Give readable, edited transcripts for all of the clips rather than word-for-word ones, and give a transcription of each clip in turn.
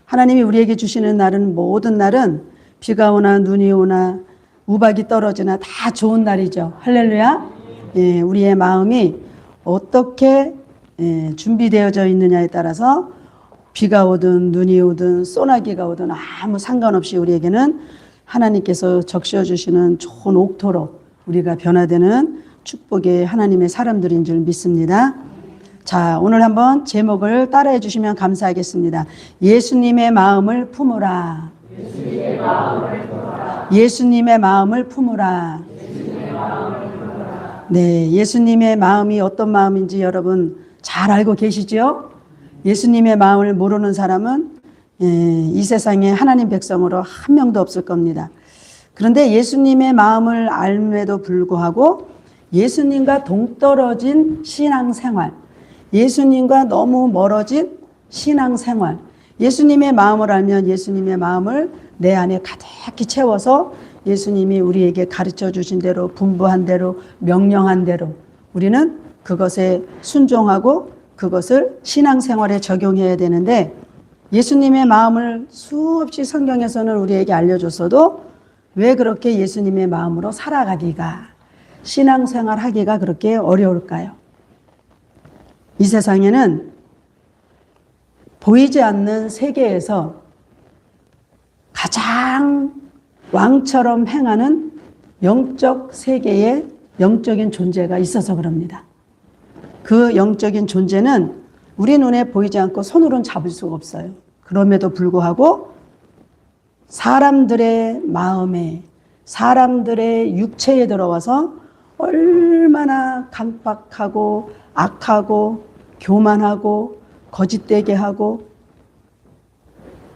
하나님이 우리에게 주시는 날은 모든 날은 비가 오나 눈이 오나 우박이 떨어지나 다 좋은 날이죠. 할렐루야. 예, 우리의 마음이 어떻게 준비되어져 있느냐에 따라서 비가 오든 눈이 오든 소나기가 오든 아무 상관없이 우리에게는 하나님께서 적셔 주시는 좋은 옥토로 우리가 변화되는 축복의 하나님의 사람들인 줄 믿습니다. 자, 오늘 한번 제목을 따라해 주시면 감사하겠습니다. 예수님의 마음을 품으라. 예수님의 마음을 품으라. 예수님의 마음을 품으라. 예수님의 마음을 품으라. 네, 예수님의 마음이 어떤 마음인지 여러분 잘 알고 계시죠? 예수님의 마음을 모르는 사람은 이 세상에 하나님 백성으로 한 명도 없을 겁니다. 그런데 예수님의 마음을 알음에도 불구하고 예수님과 동떨어진 신앙생활, 예수님과 너무 멀어진 신앙생활, 예수님의 마음을 알면 예수님의 마음을 내 안에 가득히 채워서 예수님이 우리에게 가르쳐 주신 대로, 분부한 대로, 명령한 대로 우리는 그것에 순종하고 그것을 신앙생활에 적용해야 되는데, 예수님의 마음을 수없이 성경에서는 우리에게 알려줬어도 왜 그렇게 예수님의 마음으로 살아가기가, 신앙생활 하기가 그렇게 어려울까요? 이 세상에는 보이지 않는 세계에서 가장 왕처럼 행하는 영적 세계에 영적인 존재가 있어서 그럽니다. 그 영적인 존재는 우리 눈에 보이지 않고 손으로는 잡을 수가 없어요. 그럼에도 불구하고 사람들의 마음에, 사람들의 육체에 들어와서 얼마나 강박하고 악하고 교만하고 거짓되게 하고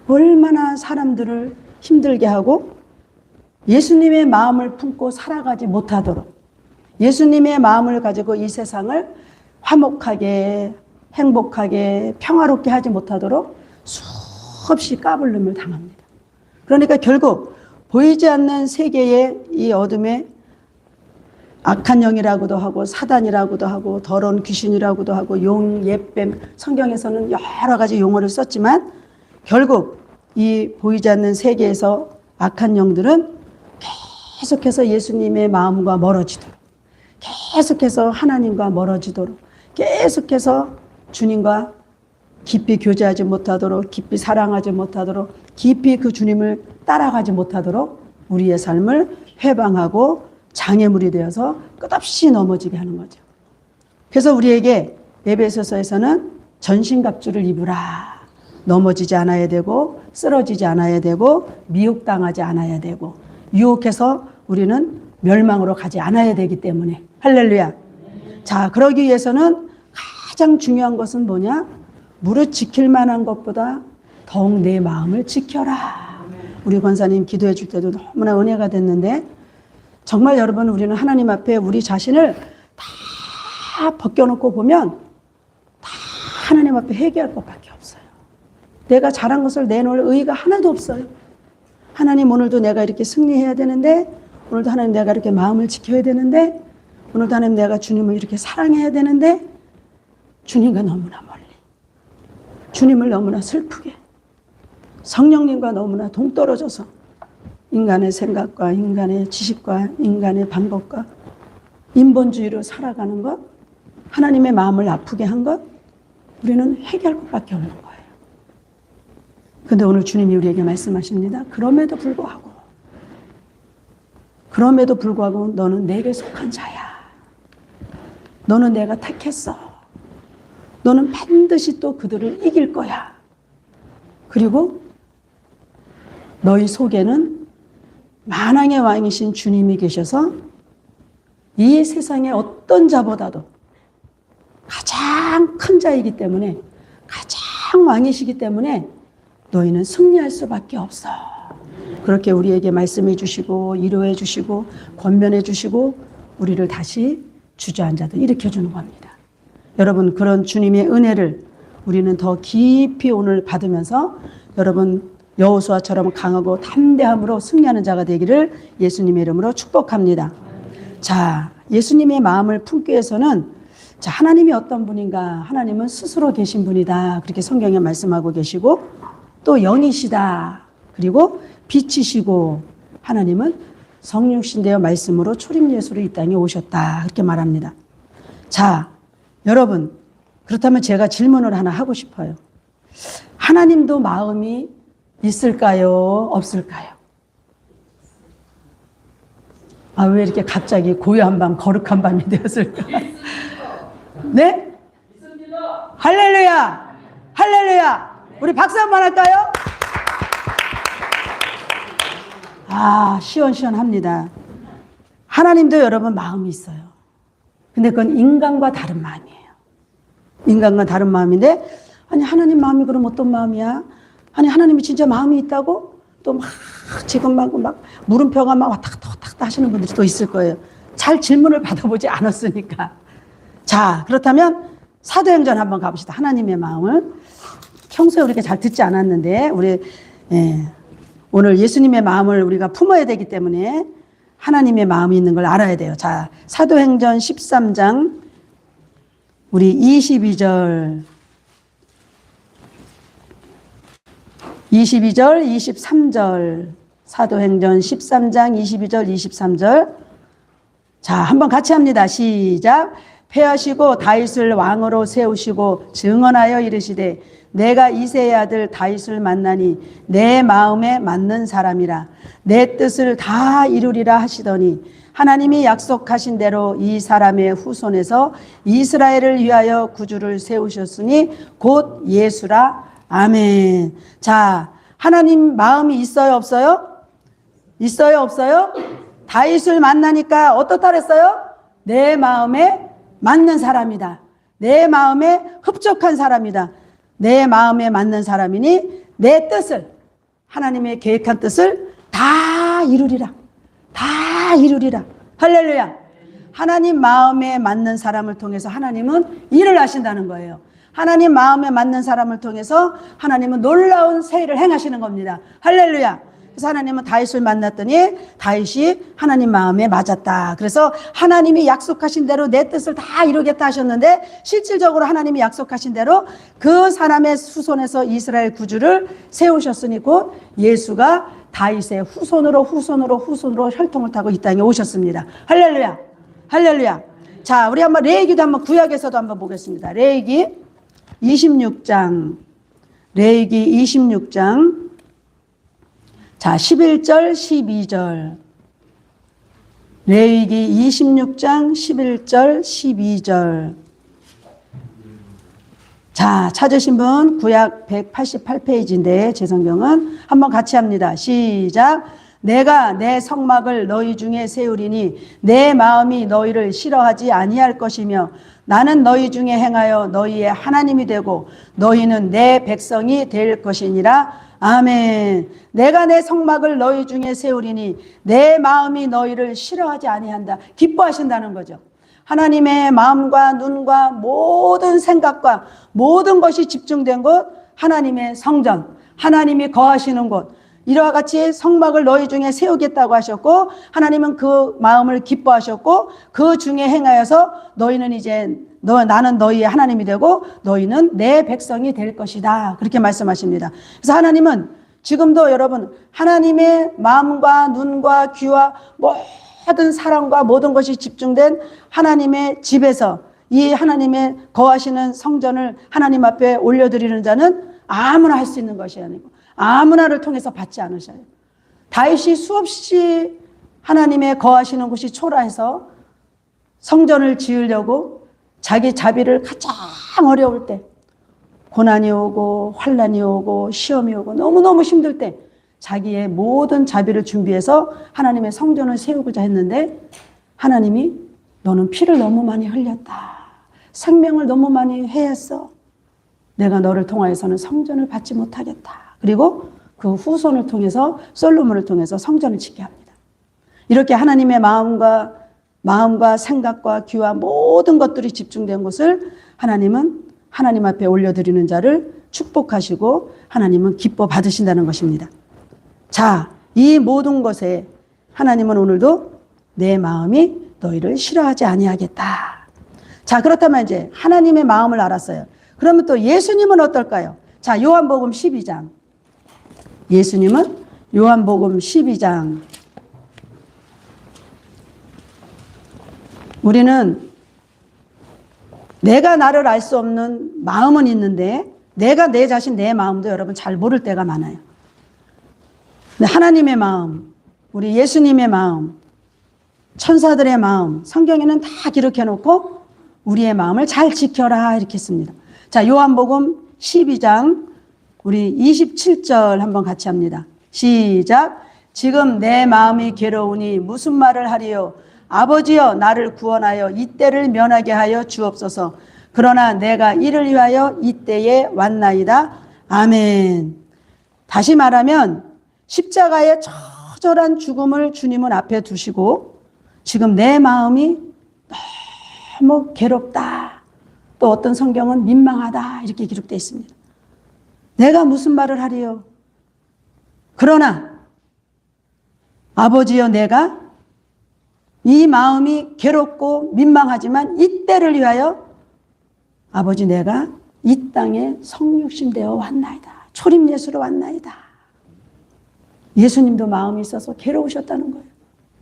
얼마나 사람들을 힘들게 하고 예수님의 마음을 품고 살아가지 못하도록, 예수님의 마음을 가지고 이 세상을 화목하게 행복하게 평화롭게 하지 못하도록 수없이 까불름을 당합니다. 그러니까 결국 보이지 않는 세계의 이 어둠에 악한 영이라고도 하고 사단이라고도 하고 더러운 귀신이라고도 하고 용, 옛뱀, 성경에서는 여러 가지 용어를 썼지만 결국 이 보이지 않는 세계에서 악한 영들은 계속해서 예수님의 마음과 멀어지도록, 계속해서 하나님과 멀어지도록, 계속해서 주님과 깊이 교제하지 못하도록, 깊이 사랑하지 못하도록, 깊이 그 주님을 따라가지 못하도록 우리의 삶을 회방하고 장애물이 되어서 끝없이 넘어지게 하는 거죠. 그래서 우리에게 에베소서에서는 전신갑주를 입으라. 넘어지지 않아야 되고 쓰러지지 않아야 되고 미혹당하지 않아야 되고 유혹해서 우리는 멸망으로 가지 않아야 되기 때문에. 할렐루야. 자, 그러기 위해서는 가장 중요한 것은 뭐냐? 무릇 지킬 만한 것보다 더욱 내 마음을 지켜라. 우리 권사님 기도해 줄 때도 너무나 은혜가 됐는데, 정말 여러분, 우리는 하나님 앞에 우리 자신을 다 벗겨놓고 보면 다 하나님 앞에 회개할 것밖에 없어요. 내가 잘한 것을 내놓을 의의가 하나도 없어요. 하나님, 오늘도 내가 이렇게 승리해야 되는데, 오늘도 하나님 내가 이렇게 마음을 지켜야 되는데, 오늘도 하나님 내가 주님을 이렇게 사랑해야 되는데, 주님과 너무나 멀리, 주님을 너무나 슬프게, 성령님과 너무나 동떨어져서 인간의 생각과 인간의 지식과 인간의 방법과 인본주의로 살아가는 것, 하나님의 마음을 아프게 한 것, 우리는 회개할 것밖에 없는 거예요. 그런데 오늘 주님이 우리에게 말씀하십니다. 그럼에도 불구하고 너는 내게 속한 자야. 너는 내가 택했어. 너는 반드시 또 그들을 이길 거야. 그리고 너희 속에는 만왕의 왕이신 주님이 계셔서 이 세상의 어떤 자보다도 가장 큰 자이기 때문에, 가장 왕이시기 때문에 너희는 승리할 수밖에 없어. 그렇게 우리에게 말씀해 주시고 위로해 주시고 권면해 주시고 우리를 다시 주저앉아도 일으켜 주는 겁니다. 여러분, 그런 주님의 은혜를 우리는 더 깊이 오늘 받으면서 여러분 여호수아처럼 강하고 담대함으로 승리하는 자가 되기를 예수님의 이름으로 축복합니다. 자, 예수님의 마음을 품기 위해서는, 자, 하나님이 어떤 분인가? 하나님은 스스로 계신 분이다. 그렇게 성경에 말씀하고 계시고, 또 영이시다. 그리고 빛이시고 하나님은 성육신 되어 말씀으로 초림 예수로 이 땅에 오셨다. 그렇게 말합니다. 자, 여러분, 그렇다면 제가 질문을 하나 하고 싶어요. 하나님도 마음이 있을까요? 없을까요? 아, 왜 이렇게 갑자기 고요한 밤, 거룩한 밤이 되었을까? 네? 할렐루야! 할렐루야! 우리 박수 한번 할까요? 아, 시원시원합니다. 하나님도 여러분 마음이 있어요. 근데 그건 인간과 다른 마음이에요. 인간과 다른 마음인데, 아니, 하나님 마음이 그럼 어떤 마음이야? 아니, 하나님이 진짜 마음이 있다고? 또 막, 지금 막 물음표가 막 왔다 갔다 왔다 갔다 하시는 분들이 또 있을 거예요. 잘 질문을 받아보지 않았으니까. 자, 그렇다면 사도행전 한번 가봅시다. 하나님의 마음을. 평소에 우리가 잘 듣지 않았는데, 우리, 오늘 예수님의 마음을 우리가 품어야 되기 때문에 하나님의 마음이 있는 걸 알아야 돼요. 자, 사도행전 13장, 우리 22절, 23절, 사도행전 13장 22절, 23절. 자, 한번 같이 합니다. 시작. 패하시고 다윗을 왕으로 세우시고 증언하여 이르시되 내가 이새의 아들 다윗을 만나니 내 마음에 맞는 사람이라 내 뜻을 다 이루리라 하시더니 하나님이 약속하신 대로 이 사람의 후손에서 이스라엘을 위하여 구주를 세우셨으니 곧 예수라. 아멘. 자, 하나님 마음이 있어요, 없어요? 있어요, 없어요? 다윗을 만나니까 어떻다 그랬어요? 내 마음에 맞는 사람이다. 내 마음에 흡족한 사람이다. 내 마음에 맞는 사람이니 내 뜻을, 하나님의 계획한 뜻을 다 이루리라. 다 이루리라. 할렐루야. 하나님 마음에 맞는 사람을 통해서 하나님은 일을 하신다는 거예요. 하나님 마음에 맞는 사람을 통해서 하나님은 놀라운 새 일을 행하시는 겁니다. 할렐루야. 그래서 하나님은 다윗을 만났더니 다윗이 하나님 마음에 맞았다. 그래서 하나님이 약속하신 대로 내 뜻을 다 이루겠다 하셨는데 실질적으로 하나님이 약속하신 대로 그 사람의 후손에서 이스라엘 구주를 세우셨으니 곧 예수가 다윗의 후손으로 혈통을 타고 이 땅에 오셨습니다. 할렐루야. 할렐루야. 자, 우리 한번 레위기도 한번 구약에서도 한번 보겠습니다. 레위기 26장. 레위기 26장. 자, 11절, 12절. 레위기 26장 11절, 12절. 자, 찾으신 분 구약 188페이지인데 제 성경은 한번 같이 합니다. 시작. 내가 내 성막을 너희 중에 세우리니 내 마음이 너희를 싫어하지 아니할 것이며 나는 너희 중에 행하여 너희의 하나님이 되고 너희는 내 백성이 될 것이니라. 아멘. 내가 내 성막을 너희 중에 세우리니 내 마음이 너희를 싫어하지 아니한다. 기뻐하신다는 거죠. 하나님의 마음과 눈과 모든 생각과 모든 것이 집중된 곳, 하나님의 성전, 하나님이 거하시는 곳, 이와 같이 성막을 너희 중에 세우겠다고 하셨고 하나님은 그 마음을 기뻐하셨고 그 중에 행하여서 너희는 이제 나는 너희의 하나님이 되고 너희는 내 백성이 될 것이다. 그렇게 말씀하십니다. 그래서 하나님은 지금도 여러분 하나님의 마음과 눈과 귀와 모든 사랑과 모든 것이 집중된 하나님의 집에서 이 하나님의 거하시는 성전을 하나님 앞에 올려드리는 자는 아무나 할 수 있는 것이 아니고 아무나를 통해서 받지 않으셔요. 다윗이 수없이 하나님의 거하시는 곳이 초라해서 성전을 지으려고 자기 자비를 가장 어려울 때 고난이 오고 환난이 오고 시험이 오고 너무너무 힘들 때 자기의 모든 자비를 준비해서 하나님의 성전을 세우고자 했는데 하나님이 너는 피를 너무 많이 흘렸다. 생명을 너무 많이 해했어. 내가 너를 통하여서는 성전을 받지 못하겠다. 그리고 그 후손을 통해서 솔로몬을 통해서 성전을 짓게 합니다. 이렇게 하나님의 마음과 생각과 귀와 모든 것들이 집중된 곳을 하나님은 하나님 앞에 올려드리는 자를 축복하시고 하나님은 기뻐 받으신다는 것입니다. 자, 이 모든 것에 하나님은 오늘도 내 마음이 너희를 싫어하지 아니하겠다. 자, 그렇다면 이제 하나님의 마음을 알았어요. 그러면 또 예수님은 어떨까요? 자, 요한복음 12장. 예수님은 요한복음 12장, 우리는 내가 나를 알 수 없는 마음은 있는데 내가 내 자신, 내 마음도 여러분 잘 모를 때가 많아요. 근데 하나님의 마음, 우리 예수님의 마음, 천사들의 마음, 성경에는 다 기록해 놓고 우리의 마음을 잘 지켜라 이렇게 했습니다. 자, 요한복음 12장 우리 27절 한번 같이 합니다. 시작. 지금 내 마음이 괴로우니 무슨 말을 하리요? 아버지여, 나를 구원하여 이때를 면하게 하여 주옵소서. 그러나 내가 이를 위하여 이때에 왔나이다. 아멘. 다시 말하면 십자가의 처절한 죽음을 주님은 앞에 두시고 지금 내 마음이 너무 괴롭다. 또 어떤 성경은 민망하다 이렇게 기록되어 있습니다. 내가 무슨 말을 하리요? 그러나 아버지여, 내가 이 마음이 괴롭고 민망하지만 이때를 위하여 아버지, 내가 이 땅에 성육신되어 왔나이다. 초림 예수로 왔나이다. 예수님도 마음이 있어서 괴로우셨다는 거예요.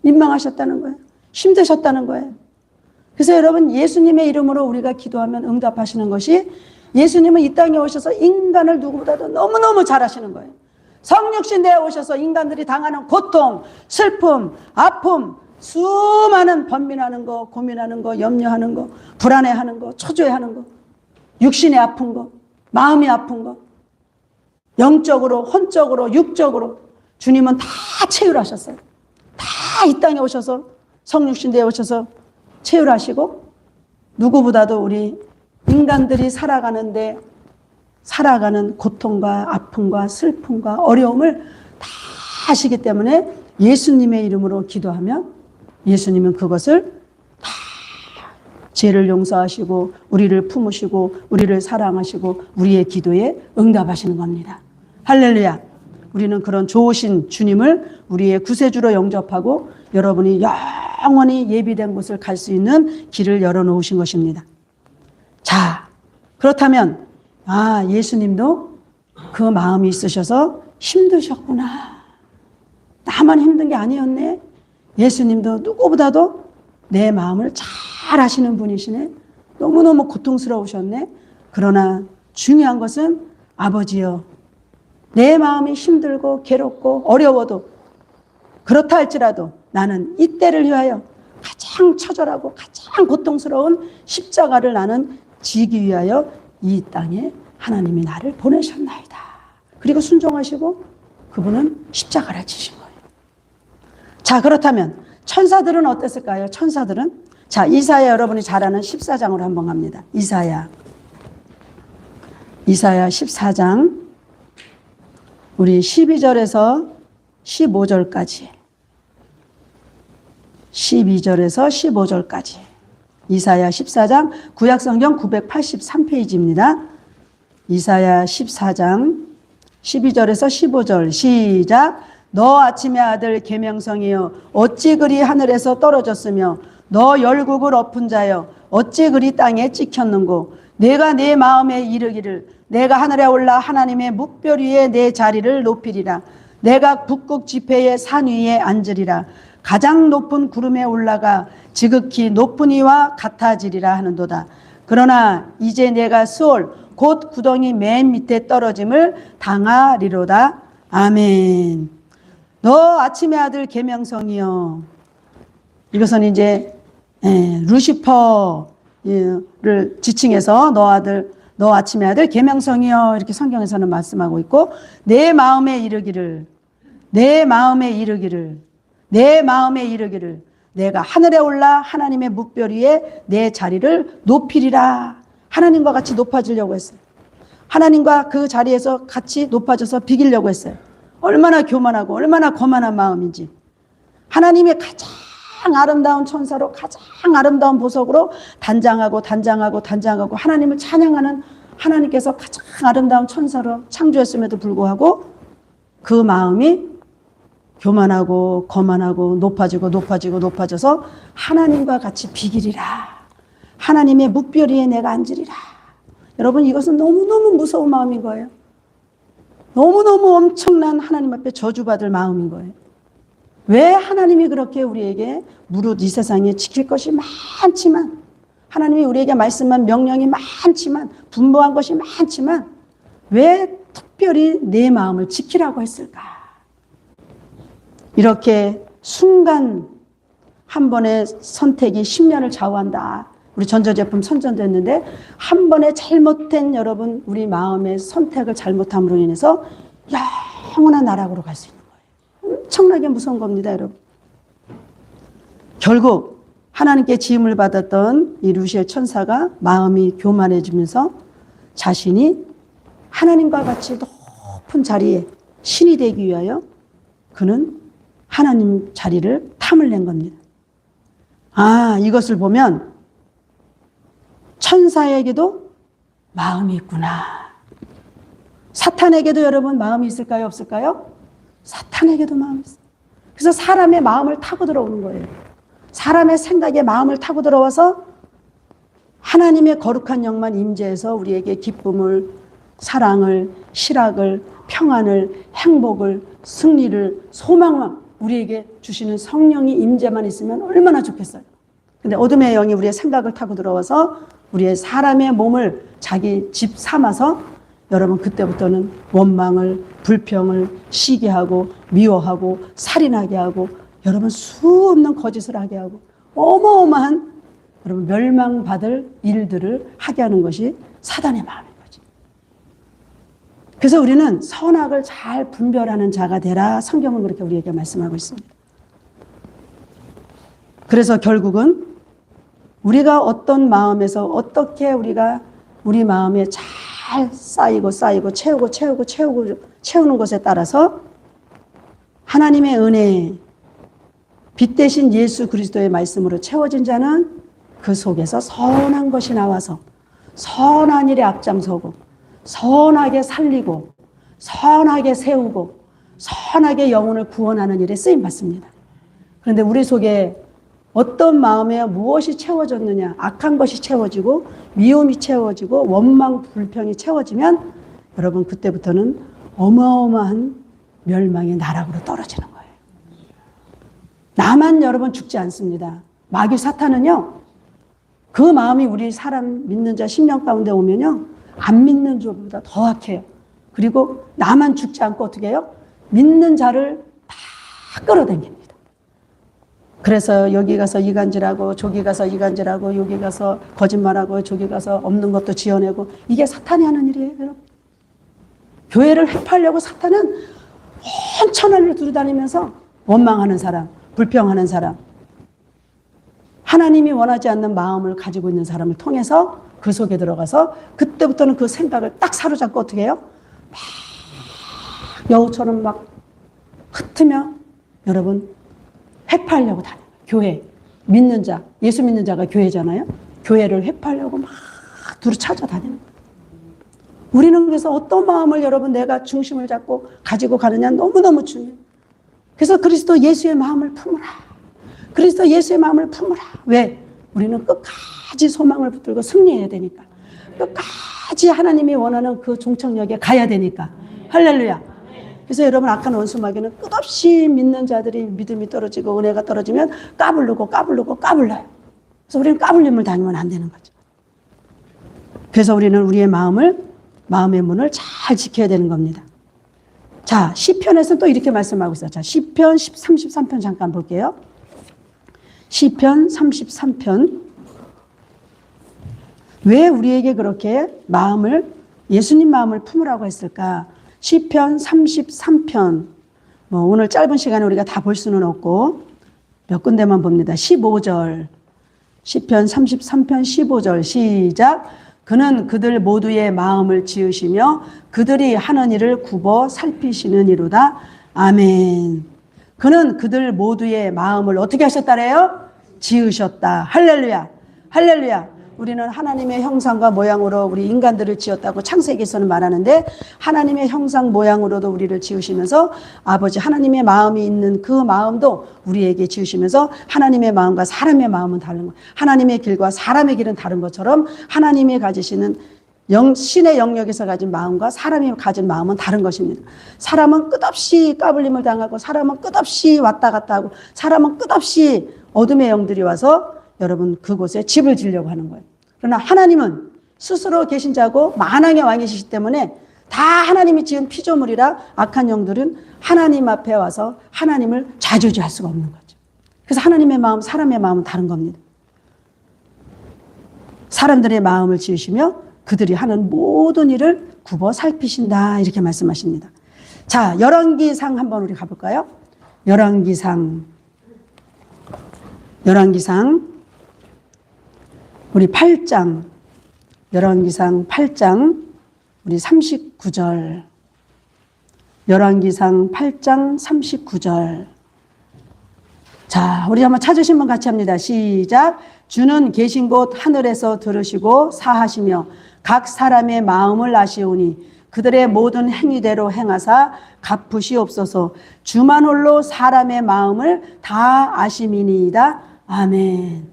민망하셨다는 거예요. 힘드셨다는 거예요. 그래서 여러분, 예수님의 이름으로 우리가 기도하면 응답하시는 것이, 예수님은 이 땅에 오셔서 인간을 누구보다도 너무너무 잘하시는 거예요. 성육신 되어 오셔서 인간들이 당하는 고통, 슬픔, 아픔, 수많은 번민하는 거, 고민하는 거, 염려하는 거, 불안해하는 거, 초조해하는 거, 육신이 아픈 거, 마음이 아픈 거, 영적으로, 혼적으로, 육적으로 주님은 다 체휼하셨어요. 다 이 땅에 오셔서 성육신 되어 오셔서 체휼하시고, 누구보다도 우리 인간들이 살아가는데 살아가는 고통과 아픔과 슬픔과 어려움을 다 하시기 때문에 예수님의 이름으로 기도하면 예수님은 그것을 다 죄를 용서하시고 우리를 품으시고 우리를 사랑하시고 우리의 기도에 응답하시는 겁니다. 할렐루야. 우리는 그런 좋으신 주님을 우리의 구세주로 영접하고 여러분이 영원히 예비된 곳을 갈 수 있는 길을 열어놓으신 것입니다. 자, 그렇다면 예수님도 그 마음이 있으셔서 힘드셨구나. 나만 힘든 게 아니었네. 예수님도 누구보다도 내 마음을 잘 아시는 분이시네. 너무너무 고통스러우셨네. 그러나 중요한 것은 아버지여, 내 마음이 힘들고 괴롭고 어려워도 그렇다 할지라도 나는 이때를 위하여 가장 처절하고 가장 고통스러운 십자가를 나는 지기 위하여 이 땅에 하나님이 나를 보내셨나이다. 그리고 순종하시고 그분은 십자가를 지신 거예요. 자, 그렇다면 천사들은 어땠을까요? 천사들은, 자, 이사야, 여러분이 잘 아는 14장으로 한번 갑니다. 이사야 14장 우리 12절에서 15절까지 12절에서 15절까지 이사야 14장 구약성경 983페이지입니다. 이사야 14장 12절에서 15절 시작. 너 아침의 아들 계명성이여, 어찌 그리 하늘에서 떨어졌으며 너 열국을 엎은 자여, 어찌 그리 땅에 찍혔는고. 내가 내 마음에 이르기를 내가 하늘에 올라 하나님의 묵별 위에 내 자리를 높이리라. 내가 북극 지폐의 산 위에 앉으리라. 가장 높은 구름에 올라가 지극히 높은 이와 같아지리라 하는도다. 그러나 이제 내가 스올 곧 구덩이 맨 밑에 떨어짐을 당하리로다. 아멘. 너 아침의 아들 계명성이여. 이것은 이제 루시퍼를 지칭해서 너 아침의 아들 계명성이여 이렇게 성경에서는 말씀하고 있고, 내 마음에 이르기를 내가 하늘에 올라 하나님의 묵별 위에 내 자리를 높이리라. 하나님과 같이 높아지려고 했어요. 하나님과 그 자리에서 같이 높아져서 비기려고 했어요. 얼마나 교만하고 얼마나 거만한 마음인지. 하나님의 가장 아름다운 천사로 가장 아름다운 보석으로 단장하고 하나님을 찬양하는 하나님께서 가장 아름다운 천사로 창조했음에도 불구하고 그 마음이 교만하고 거만하고 높아져서 하나님과 같이 비기리라. 하나님의 묵별 위에 내가 앉으리라. 여러분, 이것은 너무너무 무서운 마음인 거예요. 너무너무 엄청난 하나님 앞에 저주받을 마음인 거예요. 왜 하나님이 그렇게 우리에게 무릇 이 세상에 지킬 것이 많지만, 하나님이 우리에게 말씀한 명령이 많지만, 분부한 것이 많지만 왜 특별히 내 마음을 지키라고 했을까? 이렇게 순간 한 번의 선택이 10년을 좌우한다. 우리 전자제품 선전됐는데 한 번의 잘못된 여러분 우리 마음의 선택을 잘못함으로 인해서 영원한 나락으로 갈 수 있는 거예요. 엄청나게 무서운 겁니다, 여러분. 결국 하나님께 지음을 받았던 이 루시엘 천사가 마음이 교만해지면서 자신이 하나님과 같이 높은 자리에 신이 되기 위하여 그는 하나님 자리를 탐을 낸 겁니다. 이것을 보면 천사에게도 마음이 있구나. 사탄에게도 여러분 마음이 있을까요? 없을까요? 사탄에게도 마음이 있어요. 그래서 사람의 마음을 타고 들어오는 거예요. 사람의 생각에 마음을 타고 들어와서 하나님의 거룩한 영만 임재해서 우리에게 기쁨을, 사랑을, 실학을, 평안을, 행복을, 승리를, 소망을 우리에게 주시는 성령이 임재만 있으면 얼마나 좋겠어요. 근데 어둠의 영이 우리의 생각을 타고 들어와서 우리의 사람의 몸을 자기 집 삼아서 여러분 그때부터는 원망을, 불평을, 시기하고 미워하고 살인하게 하고 여러분 수 없는 거짓을 하게 하고 어마어마한 여러분 멸망받을 일들을 하게 하는 것이 사단의 마음인 거죠. 그래서 우리는 선악을 잘 분별하는 자가 되라. 성경은 그렇게 우리에게 말씀하고 있습니다. 그래서 결국은 우리가 어떤 마음에서 어떻게 우리가 우리 마음에 잘 쌓이고 채우는 것에 따라서 하나님의 은혜, 빛 대신 예수 그리스도의 말씀으로 채워진 자는 그 속에서 선한 것이 나와서 선한 일에 앞장서고 선하게 살리고 선하게 세우고 선하게 영혼을 구원하는 일에 쓰임받습니다. 그런데 우리 속에 어떤 마음에 무엇이 채워졌느냐, 악한 것이 채워지고 미움이 채워지고 원망, 불평이 채워지면 여러분 그때부터는 어마어마한 멸망의 나락으로 떨어지는 거예요. 나만 여러분 죽지 않습니다. 마귀 사탄은요, 그 마음이 우리 사람 믿는 자 10년 가운데 오면요, 안 믿는 자보다 더 악해요. 그리고 나만 죽지 않고 어떻게 해요? 믿는 자를 다 끌어당깁니다. 그래서 여기 가서 이간질하고 저기 가서 이간질하고 여기 가서 거짓말하고 저기 가서 없는 것도 지어내고 이게 사탄이 하는 일이에요, 여러분. 교회를 회파하려고 사탄은 온 천하를 두루다니면서 원망하는 사람, 불평하는 사람, 하나님이 원하지 않는 마음을 가지고 있는 사람을 통해서 그 속에 들어가서 그때부터는 그 생각을 딱 사로잡고 어떻게 해요? 막 여우처럼 막 흩으며 여러분 회파하려고 다녀요. 교회, 믿는 자, 예수 믿는 자가 교회잖아요. 교회를 회파하려고 막 두루 찾아다니는 거예요. 우리는 그래서 어떤 마음을 여러분 내가 중심을 잡고 가지고 가느냐 너무너무 중요해요. 그래서 그리스도 예수의 마음을 품으라. 그리스도 예수의 마음을 품으라. 왜? 우리는 끝까지 소망을 붙들고 승리해야 되니까. 끝까지 하나님이 원하는 그 종착역에 가야 되니까. 할렐루야. 그래서 여러분 악한 원수마귀는 끝없이 믿는 자들이 믿음이 떨어지고 은혜가 떨어지면 까불르고 까불러요. 그래서 우리는 까불림을 다니면 안 되는 거죠. 그래서 우리는 우리의 마음의 문을 잘 지켜야 되는 겁니다. 자, 시편에서 또 이렇게 말씀하고 있어요. 자, 시편 33편 잠깐 볼게요. 시편 33편. 왜 우리에게 그렇게 예수님 마음을 품으라고 했을까? 시편 33편. 오늘 짧은 시간에 우리가 다 볼 수는 없고 몇 군데만 봅니다. 15절. 시편 33편 15절 시작. 그는 그들 모두의 마음을 지으시며 그들이 하는 일을 굽어 살피시느니로다. 아멘. 그는 그들 모두의 마음을 어떻게 하셨다래요? 지으셨다. 할렐루야. 할렐루야. 우리는 하나님의 형상과 모양으로 우리 인간들을 지었다고 창세기에서는 말하는데 하나님의 형상 모양으로도 우리를 지으시면서 아버지 하나님의 마음이 있는 그 마음도 우리에게 지으시면서 하나님의 마음과 사람의 마음은 다른 것, 하나님의 길과 사람의 길은 다른 것처럼 하나님이 가지시는 신의 영역에서 가진 마음과 사람이 가진 마음은 다른 것입니다. 사람은 끝없이 까불림을 당하고, 사람은 끝없이 왔다 갔다 하고, 사람은 끝없이 어둠의 영들이 와서 여러분 그곳에 집을 지으려고 하는 거예요. 그러나 하나님은 스스로 계신 자고 만왕의 왕이시기 때문에 다 하나님이 지은 피조물이라 악한 영들은 하나님 앞에 와서 하나님을 좌지우지할 수가 없는 거죠. 그래서 하나님의 마음, 사람의 마음은 다른 겁니다. 사람들의 마음을 지으시며 그들이 하는 모든 일을 굽어 살피신다, 이렇게 말씀하십니다. 자, 열왕기상 한번 우리 가볼까요? 열왕기상 우리 8장, 열왕기상 8장 우리 39절, 열왕기상 8장 39절. 자, 우리 한번 찾으신 분 같이 합니다. 시작. 주는 계신 곳 하늘에서 들으시고 사하시며 각 사람의 마음을 아시오니 그들의 모든 행위대로 행하사 갚으시옵소서. 주만 홀로 사람의 마음을 다 아심이니이다. 아멘.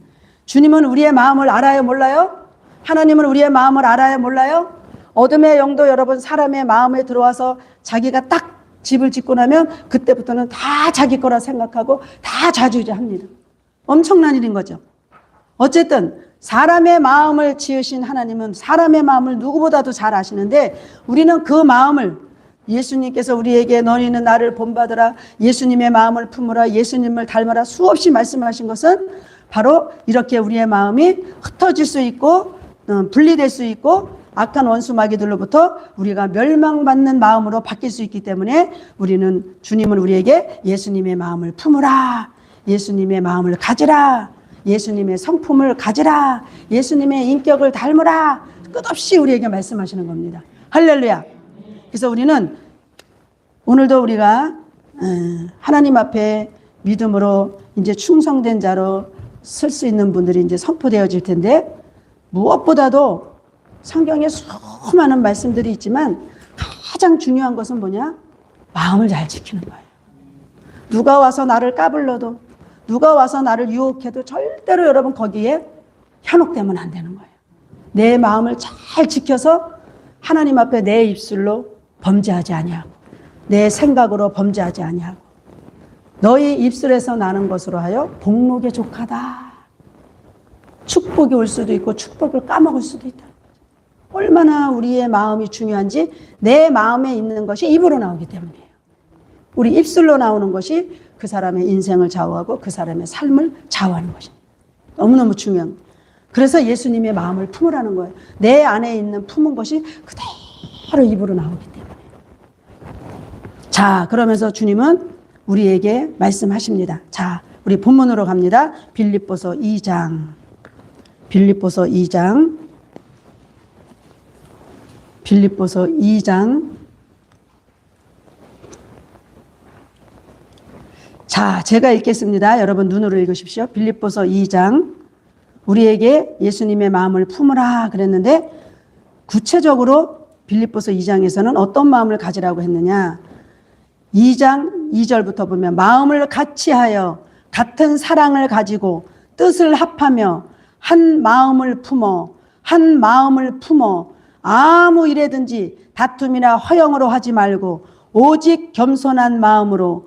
주님은 우리의 마음을 알아요, 몰라요? 하나님은 우리의 마음을 알아요, 몰라요? 어둠의 영도 여러분 사람의 마음에 들어와서 자기가 딱 집을 짓고 나면 그때부터는 다 자기 거라 생각하고 다 좌지우지합니다. 엄청난 일인 거죠. 어쨌든 사람의 마음을 지으신 하나님은 사람의 마음을 누구보다도 잘 아시는데 우리는 그 마음을, 예수님께서 우리에게 너희는 나를 본받으라, 예수님의 마음을 품으라, 예수님을 닮으라 수없이 말씀하신 것은 바로 이렇게 우리의 마음이 흩어질 수 있고 분리될 수 있고 악한 원수 마귀들로부터 우리가 멸망받는 마음으로 바뀔 수 있기 때문에 주님은 우리에게 예수님의 마음을 품으라, 예수님의 마음을 가지라, 예수님의 성품을 가지라, 예수님의 인격을 닮으라, 끝없이 우리에게 말씀하시는 겁니다. 할렐루야. 그래서 우리는 오늘도 우리가 하나님 앞에 믿음으로 이제 충성된 자로 설 수 있는 분들이 이제 선포되어질 텐데, 무엇보다도 성경에 수많은 말씀들이 있지만 가장 중요한 것은 뭐냐? 마음을 잘 지키는 거예요. 누가 와서 나를 까불러도, 누가 와서 나를 유혹해도 절대로 여러분 거기에 현혹되면 안 되는 거예요. 내 마음을 잘 지켜서 하나님 앞에 내 입술로 범죄하지 아니하고 내 생각으로 범죄하지 아니하고 너희 입술에서 나는 것으로 하여 복록에 족하다. 축복이 올 수도 있고 축복을 까먹을 수도 있다. 얼마나 우리의 마음이 중요한지 내 마음에 있는 것이 입으로 나오기 때문이에요. 우리 입술로 나오는 것이 그 사람의 인생을 좌우하고 그 사람의 삶을 좌우하는 것입니다. 너무너무 중요한 거예요. 그래서 예수님의 마음을 품으라는 거예요. 내 안에 있는 품은 것이 그대로 입으로 나오기 때문에. 자, 그러면서 주님은 우리에게 말씀하십니다. 자, 우리 본문으로 갑니다. 빌립보서 2장. 빌립보서 2장. 빌립보서 2장. 자, 제가 읽겠습니다. 여러분 눈으로 읽으십시오. 빌립보서 2장. 우리에게 예수님의 마음을 품으라 그랬는데 구체적으로 빌립보서 2장에서는 어떤 마음을 가지라고 했느냐. 2장 2절부터 보면 마음을 같이하여 같은 사랑을 가지고 뜻을 합하며 한 마음을 품어 아무 일에든지 다툼이나 허영으로 하지 말고 오직 겸손한 마음으로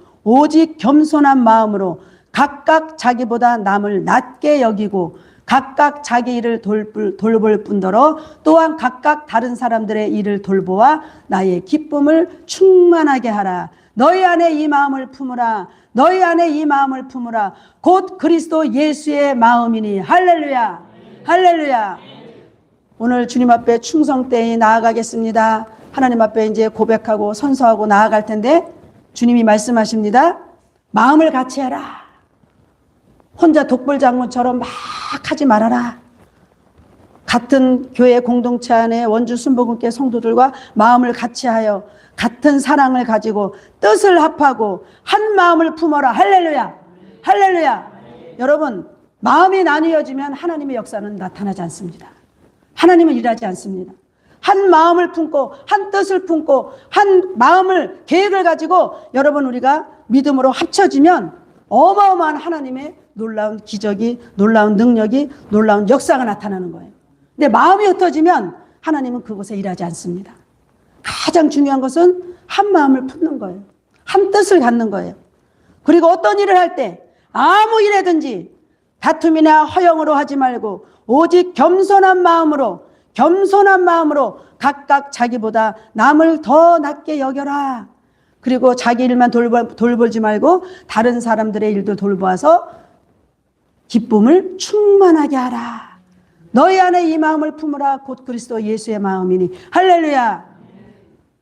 각각 자기보다 남을 낮게 여기고 각각 자기 일을 돌볼 뿐더러 또한 각각 다른 사람들의 일을 돌보아 나의 기쁨을 충만하게 하라. 너희 안에 이 마음을 품으라. 너희 안에 이 마음을 품으라. 곧 그리스도 예수의 마음이니. 할렐루야. 할렐루야. 오늘 주님 앞에 충성되이 나아가겠습니다. 하나님 앞에 이제 고백하고 선서하고 나아갈 텐데 주님이 말씀하십니다. 마음을 같이 해라. 혼자 독불장군처럼 막 하지 말아라. 같은 교회 공동체 안에 원주 순복음교회 성도들과 마음을 같이하여 같은 사랑을 가지고 뜻을 합하고 한 마음을 품어라. 할렐루야. 할렐루야. 여러분, 마음이 나뉘어지면 하나님의 역사는 나타나지 않습니다. 하나님은 일하지 않습니다. 한 마음을 품고 한 뜻을 품고 한 마음을 계획을 가지고 여러분 우리가 믿음으로 합쳐지면 어마어마한 하나님의 놀라운 기적이, 놀라운 능력이, 놀라운 역사가 나타나는 거예요. 근데 마음이 흩어지면 하나님은 그곳에 일하지 않습니다. 가장 중요한 것은 한 마음을 품는 거예요. 한 뜻을 갖는 거예요. 그리고 어떤 일을 할 때 아무 일이든지 다툼이나 허영으로 하지 말고 오직 겸손한 마음으로 각각 자기보다 남을 더 낮게 여겨라. 그리고 자기 일만 돌보지 말고 다른 사람들의 일도 돌보아서 기쁨을 충만하게 하라. 너희 안에 이 마음을 품으라. 곧 그리스도 예수의 마음이니. 할렐루야.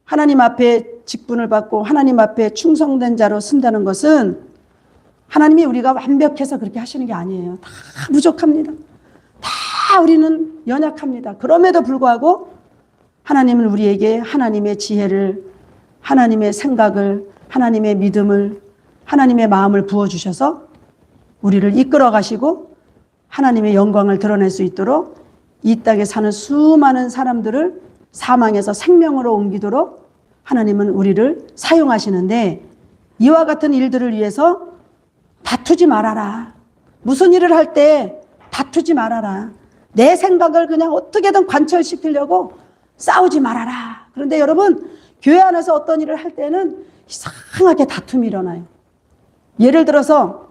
하나님 앞에 직분을 받고 하나님 앞에 충성된 자로 쓴다는 것은 하나님이 우리가 완벽해서 그렇게 하시는 게 아니에요. 다 부족합니다. 다 우리는 연약합니다. 그럼에도 불구하고 하나님은 우리에게 하나님의 지혜를, 하나님의 생각을, 하나님의 믿음을, 하나님의 마음을 부어주셔서 우리를 이끌어 가시고 하나님의 영광을 드러낼 수 있도록 이 땅에 사는 수많은 사람들을 사망에서 생명으로 옮기도록 하나님은 우리를 사용하시는데, 이와 같은 일들을 위해서 다투지 말아라. 무슨 일을 할 때 다투지 말아라. 내 생각을 그냥 어떻게든 관철시키려고 싸우지 말아라. 그런데 여러분, 교회 안에서 어떤 일을 할 때는 이상하게 다툼이 일어나요. 예를 들어서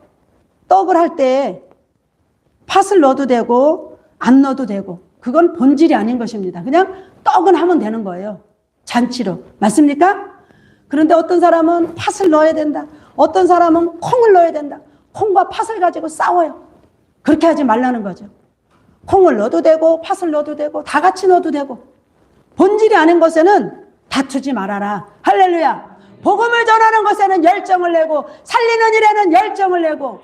떡을 할 때 팥을 넣어도 되고 안 넣어도 되고, 그건 본질이 아닌 것입니다. 그냥 떡은 하면 되는 거예요. 잔치로. 맞습니까? 그런데 어떤 사람은 팥을 넣어야 된다. 어떤 사람은 콩을 넣어야 된다. 콩과 팥을 가지고 싸워요. 그렇게 하지 말라는 거죠. 콩을 넣어도 되고 팥을 넣어도 되고 다 같이 넣어도 되고, 본질이 아닌 것에는 다투지 말아라. 할렐루야. 복음을 전하는 것에는 열정을 내고, 살리는 일에는 열정을 내고,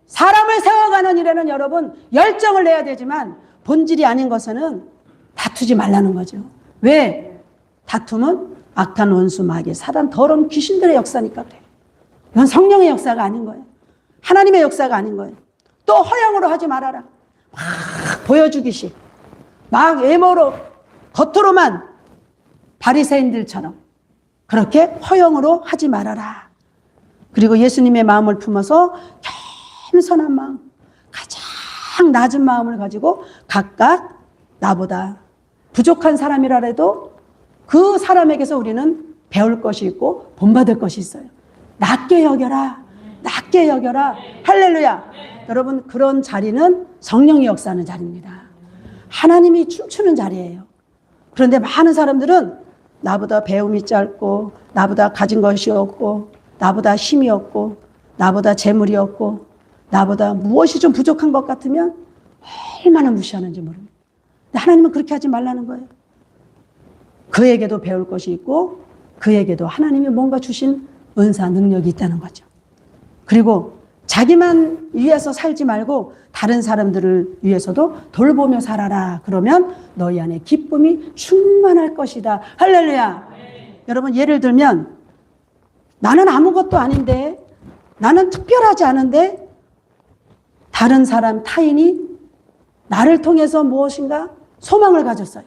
사람을 세워가는 일에는 여러분 열정을 내야 되지만 본질이 아닌 것에는 다투지 말라는 거죠. 왜? 다툼은 악한 원수 마귀 사단 더러운 귀신들의 역사니까 그래요. 이건 성령의 역사가 아닌 거예요. 하나님의 역사가 아닌 거예요. 또 허영으로 하지 말아라. 막 보여주기식, 막 외모로 겉으로만 바리새인들처럼 그렇게 허영으로 하지 말아라. 그리고 예수님의 마음을 품어서 겸손한 마음, 가장 낮은 마음을 가지고 각각 나보다 부족한 사람이라도 그 사람에게서 우리는 배울 것이 있고 본받을 것이 있어요. 낮게 여겨라. 낮게 여겨라. 할렐루야. 여러분, 그런 자리는 성령이 역사하는 자리입니다. 하나님이 춤추는 자리예요. 그런데 많은 사람들은 나보다 배움이 짧고, 나보다 가진 것이 없고, 나보다 힘이 없고, 나보다 재물이 없고, 나보다 무엇이 좀 부족한 것 같으면 얼마나 무시하는지 모릅니다. 근데 하나님은 그렇게 하지 말라는 거예요. 그에게도 배울 것이 있고, 그에게도 하나님이 뭔가 주신 은사, 능력이 있다는 거죠. 그리고 자기만 위해서 살지 말고 다른 사람들을 위해서도 돌보며 살아라. 그러면 너희 안에 기쁨이 충만할 것이다. 할렐루야. 여러분, 예를 들면 나는 아무것도 아닌데, 나는 특별하지 않은데 다른 사람, 타인이 나를 통해서 무엇인가 소망을 가졌어요.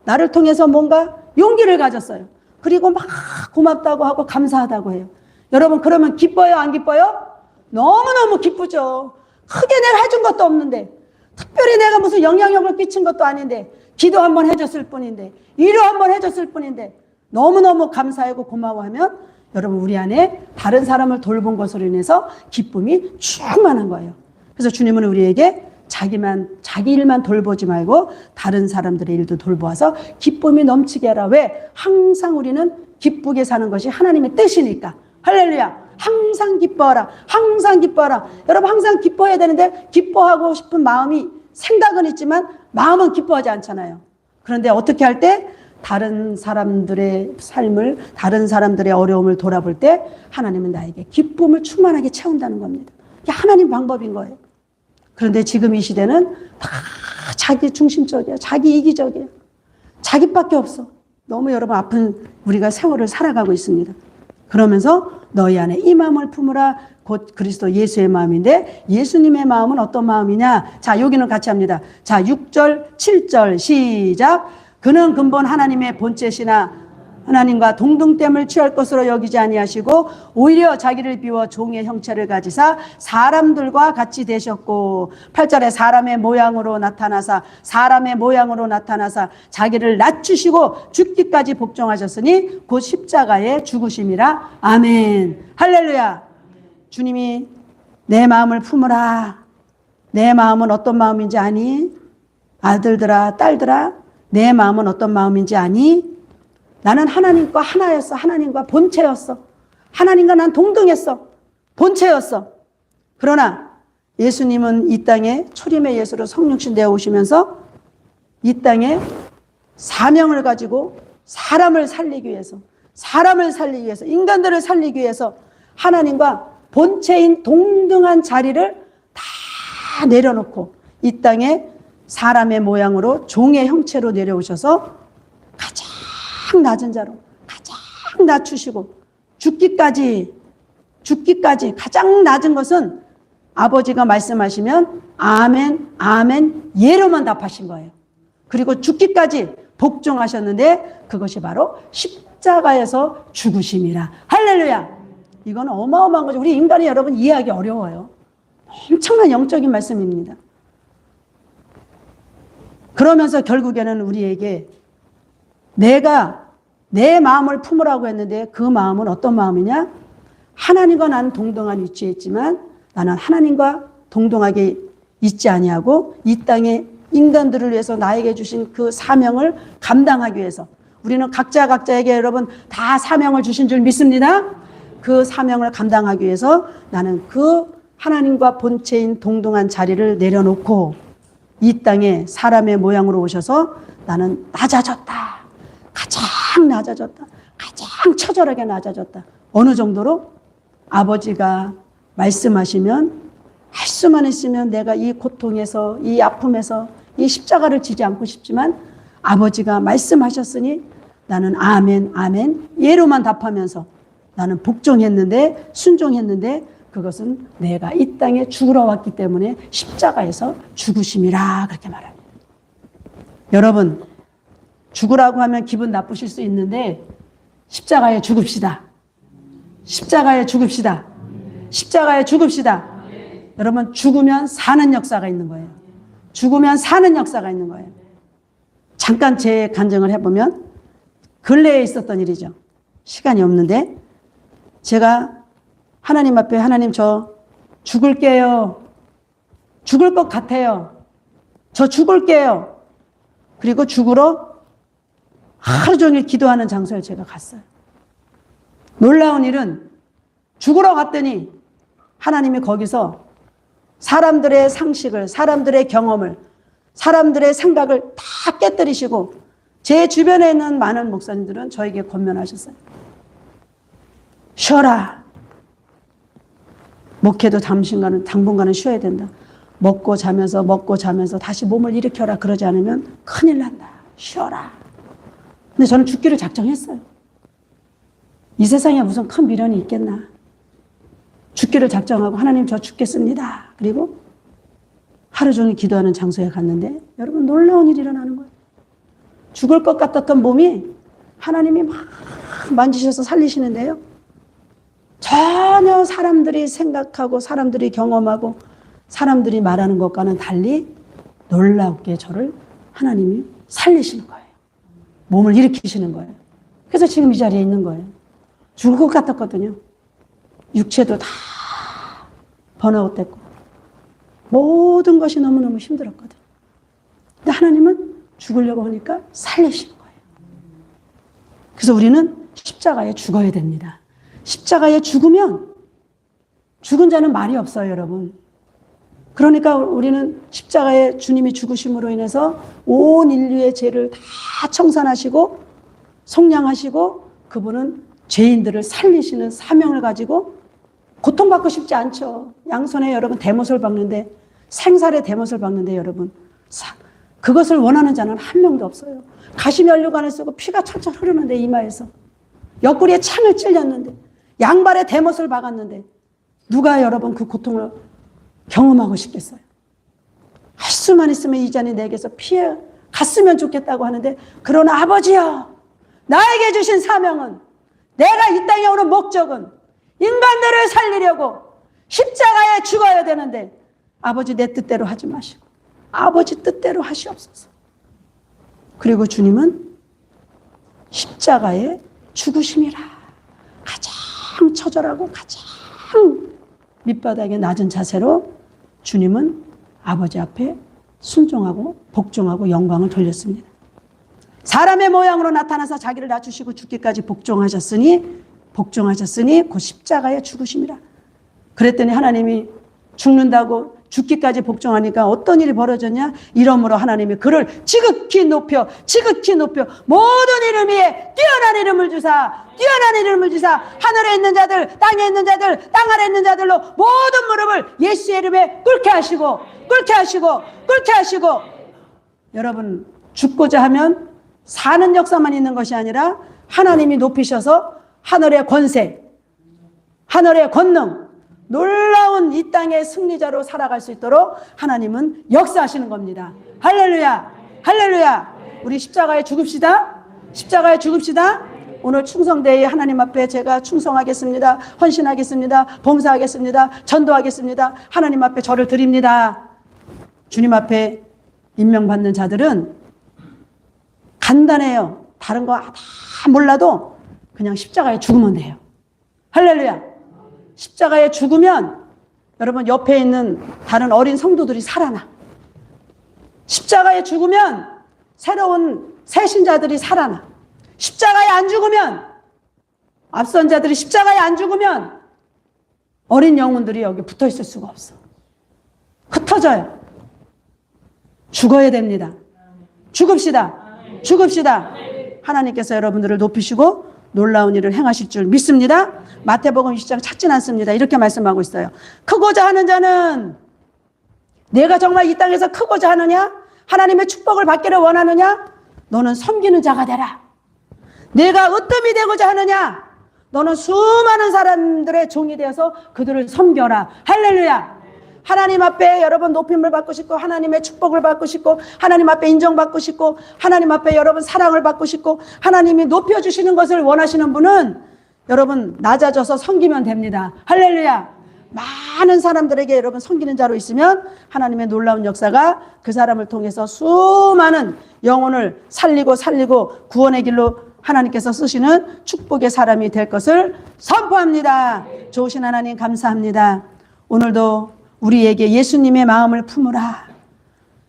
나를 통해서 뭔가 용기를 가졌어요. 그리고 막 고맙다고 하고 감사하다고 해요. 여러분, 그러면 기뻐요, 안 기뻐요? 너무너무 기쁘죠. 크게 내가 해준 것도 없는데, 특별히 내가 무슨 영향력을 끼친 것도 아닌데, 기도 한번 해줬을 뿐인데, 위로 한번 해줬을 뿐인데, 너무너무 감사하고 고마워하면 여러분, 우리 안에 다른 사람을 돌본 것으로 인해서 기쁨이 충만한 거예요. 그래서 주님은 우리에게 자기 일만 돌보지 말고 다른 사람들의 일도 돌보아서 기쁨이 넘치게 하라. 왜? 항상 우리는 기쁘게 사는 것이 하나님의 뜻이니까. 할렐루야. 항상 기뻐하라. 항상 기뻐하라. 여러분, 항상 기뻐해야 되는데 기뻐하고 싶은 마음이, 생각은 있지만 마음은 기뻐하지 않잖아요. 그런데 어떻게 할 때? 다른 사람들의 삶을, 다른 사람들의 어려움을 돌아볼 때 하나님은 나에게 기쁨을 충만하게 채운다는 겁니다. 이게 하나님 방법인 거예요. 그런데 지금 이 시대는 다 자기 중심적이야. 자기 이기적이야. 자기밖에 없어. 너무 여러분 아픈 우리가 세월을 살아가고 있습니다. 그러면서 너희 안에 이 마음을 품으라. 곧 그리스도 예수의 마음인데, 예수님의 마음은 어떤 마음이냐? 자, 여기는 같이 합니다. 자, 6절, 7절 시작. 그는 근본 하나님의 본체시나 하나님과 동등됨을 취할 것으로 여기지 아니하시고 오히려 자기를 비워 종의 형체를 가지사 사람들과 같이 되셨고 8절에 사람의 모양으로 나타나사 자기를 낮추시고 죽기까지 복종하셨으니 곧 십자가에 죽으심이라. 아멘. 할렐루야. 주님이 내 마음을 품으라. 내 마음은 어떤 마음인지 아니? 아들들아, 딸들아, 내 마음은 어떤 마음인지 아니? 나는 하나님과 하나였어. 하나님과 본체였어. 하나님과 난 동등했어. 본체였어. 그러나 예수님은 이 땅에 초림의 예수로 성육신 되어 오시면서 이 땅에 사명을 가지고 사람을 살리기 위해서, 인간들을 살리기 위해서 하나님과 본체인 동등한 자리를 다 내려놓고 이 땅에 사람의 모양으로 종의 형체로 내려오셔서 가장 낮은 자로 가장 낮추시고 죽기까지 가장 낮은 것은 아버지가 말씀하시면 아멘, 아멘, 예로만 답하신 거예요. 그리고 죽기까지 복종하셨는데 그것이 바로 십자가에서 죽으심이라. 할렐루야. 이건 어마어마한 거죠. 우리 인간이 여러분 이해하기 어려워요. 엄청난 영적인 말씀입니다. 그러면서 결국에는 우리에게 내가 내 마음을 품으라고 했는데 그 마음은 어떤 마음이냐? 하나님과 나는 동등한 위치에 있지만 나는 하나님과 동등하게 있지 아니하고 이 땅에 인간들을 위해서 나에게 주신 그 사명을 감당하기 위해서 우리는 각자에게 여러분 다 사명을 주신 줄 믿습니다. 그 사명을 감당하기 위해서 나는 그 하나님과 본체인 동등한 자리를 내려놓고 이 땅에 사람의 모양으로 오셔서 나는 낮아졌다. 가장 낮아졌다. 가장 처절하게 낮아졌다. 어느 정도로? 아버지가 말씀하시면 할 수만 있으면 내가 이 고통에서 이 아픔에서 이 십자가를 지지 않고 싶지만 아버지가 말씀하셨으니 나는 아멘 아멘 예로만 답하면서 나는 복종했는데 순종했는데 그것은 내가 이 땅에 죽으러 왔기 때문에 십자가에서 죽으심이라 그렇게 말합니다. 여러분 죽으라고 하면 기분 나쁘실 수 있는데 십자가에 죽읍시다. 십자가에 죽읍시다. 십자가에 죽읍시다. 여러분 죽으면 사는 역사가 있는 거예요. 죽으면 사는 역사가 있는 거예요. 잠깐 제 간증을 해보면 근래에 있었던 일이죠. 시간이 없는데 제가 하나님 앞에 하나님 저 죽을게요. 죽을 것 같아요. 저 죽을게요. 그리고 죽으러 하루 종일 기도하는 장소에 제가 갔어요. 놀라운 일은 죽으러 갔더니 하나님이 거기서 사람들의 상식을, 사람들의 경험을, 사람들의 생각을 다 깨뜨리시고 제 주변에 있는 많은 목사님들은 저에게 권면하셨어요. 쉬어라. 목회도 당분간은 쉬어야 된다. 먹고 자면서 다시 몸을 일으켜라. 그러지 않으면 큰일 난다. 쉬어라. 근데 저는 죽기를 작정했어요. 이 세상에 무슨 큰 미련이 있겠나. 죽기를 작정하고 하나님 저 죽겠습니다. 그리고 하루 종일 기도하는 장소에 갔는데 여러분 놀라운 일이 일어나는 거예요. 죽을 것 같았던 몸이 하나님이 막 만지셔서 살리시는데요. 전혀 사람들이 생각하고 사람들이 경험하고 사람들이 말하는 것과는 달리 놀랍게 저를 하나님이 살리시는 거예요. 몸을 일으키시는 거예요. 그래서 지금 이 자리에 있는 거예요. 죽을 것 같았거든요. 육체도 다 번아웃 됐고 모든 것이 너무너무 힘들었거든요. 근데 하나님은 죽으려고 하니까 살리시는 거예요. 그래서 우리는 십자가에 죽어야 됩니다. 십자가에 죽으면 죽은 자는 말이 없어요, 여러분. 그러니까 우리는 십자가에 주님이 죽으심으로 인해서 온 인류의 죄를 다 청산하시고 속량하시고 그분은 죄인들을 살리시는 사명을 가지고 고통받고 싶지 않죠. 양손에 여러분 대못을 박는데 생살에 대못을 박는데 여러분 그것을 원하는 자는 한 명도 없어요. 가시면류관을 쓰고 피가 철철 흐르는데 이마에서 옆구리에 창을 찔렸는데 양발에 대못을 박았는데 누가 여러분 그 고통을 경험하고 싶겠어요? 할 수만 있으면 이 잔이 내게서 피해 갔으면 좋겠다고 하는데 그러나 아버지여 나에게 주신 사명은, 내가 이 땅에 오는 목적은 인간들을 살리려고 십자가에 죽어야 되는데 아버지 내 뜻대로 하지 마시고 아버지 뜻대로 하시옵소서. 그리고 주님은 십자가에 죽으심이라. 가장 처절하고 가장 밑바닥에 낮은 자세로 주님은 아버지 앞에 순종하고 복종하고 영광을 돌렸습니다. 사람의 모양으로 나타나서 자기를 낮추시고 죽기까지 복종하셨으니 그 십자가에 죽으심이라. 그랬더니 하나님이 죽는다고 죽기까지 복종하니까 어떤 일이 벌어졌냐? 이러므로 하나님이 그를 지극히 높여 모든 이름 위에 뛰어난 이름을 주사 하늘에 있는 자들, 땅에 있는 자들, 땅 아래 있는 자들로 모든 무릎을 예수의 이름에 꿇게 하시고 여러분, 죽고자 하면 사는 역사만 있는 것이 아니라 하나님이 높이셔서 하늘의 권세, 하늘의 권능, 놀라운 이 땅의 승리자로 살아갈 수 있도록 하나님은 역사하시는 겁니다. 할렐루야, 할렐루야. 우리 십자가에 죽읍시다. 오늘 충성대에 하나님 앞에 제가 충성하겠습니다. 헌신하겠습니다. 봉사하겠습니다. 전도하겠습니다. 하나님 앞에 저를 드립니다. 주님 앞에 임명받는 자들은 간단해요. 다른 거 다 몰라도 그냥 십자가에 죽으면 돼요. 할렐루야. 십자가에 죽으면 여러분 옆에 있는 다른 어린 성도들이 살아나. 십자가에 죽으면 새로운 새신자들이 살아나. 십자가에 안 죽으면 앞선 자들이 십자가에 안 죽으면 어린 영혼들이 여기 붙어 있을 수가 없어. 흩어져요. 죽어야 됩니다. 죽읍시다. 하나님께서 여러분들을 높이시고 놀라운 일을 행하실 줄 믿습니다. 마태복음 20장 찾진 않습니다. 이렇게 말씀하고 있어요. 크고자 하는 자는, 내가 정말 이 땅에서 크고자 하느냐? 하나님의 축복을 받기를 원하느냐? 너는 섬기는 자가 되라. 내가 으뜸이 되고자 하느냐? 너는 수많은 사람들의 종이 되어서 그들을 섬겨라. 할렐루야. 하나님 앞에 여러분 높임을 받고 싶고 하나님의 축복을 받고 싶고 하나님 앞에 인정받고 싶고 하나님 앞에 여러분 사랑을 받고 싶고 하나님이 높여주시는 것을 원하시는 분은 여러분 낮아져서 섬기면 됩니다. 할렐루야. 많은 사람들에게 여러분 섬기는 자로 있으면 하나님의 놀라운 역사가 그 사람을 통해서 수많은 영혼을 살리고 구원의 길로 하나님께서 쓰시는 축복의 사람이 될 것을 선포합니다. 좋으신 하나님 감사합니다. 오늘도 우리에게 예수님의 마음을 품으라.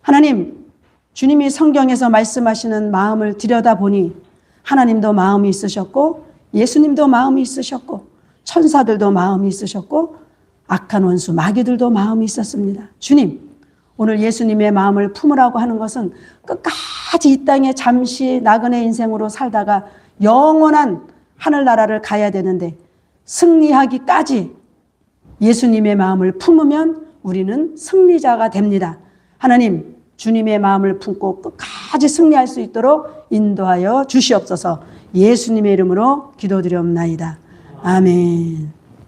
하나님, 주님이 성경에서 말씀하시는 마음을 들여다보니 하나님도 마음이 있으셨고 예수님도 마음이 있으셨고 천사들도 마음이 있으셨고 악한 원수 마귀들도 마음이 있었습니다. 주님, 오늘 예수님의 마음을 품으라고 하는 것은 끝까지 이 땅에 잠시 나그네 인생으로 살다가 영원한 하늘나라를 가야 되는데 승리하기까지 예수님의 마음을 품으면 우리는 승리자가 됩니다. 하나님, 주님의 마음을 품고 끝까지 승리할 수 있도록 인도하여 주시옵소서. 예수님의 이름으로 기도드리옵나이다. 아멘.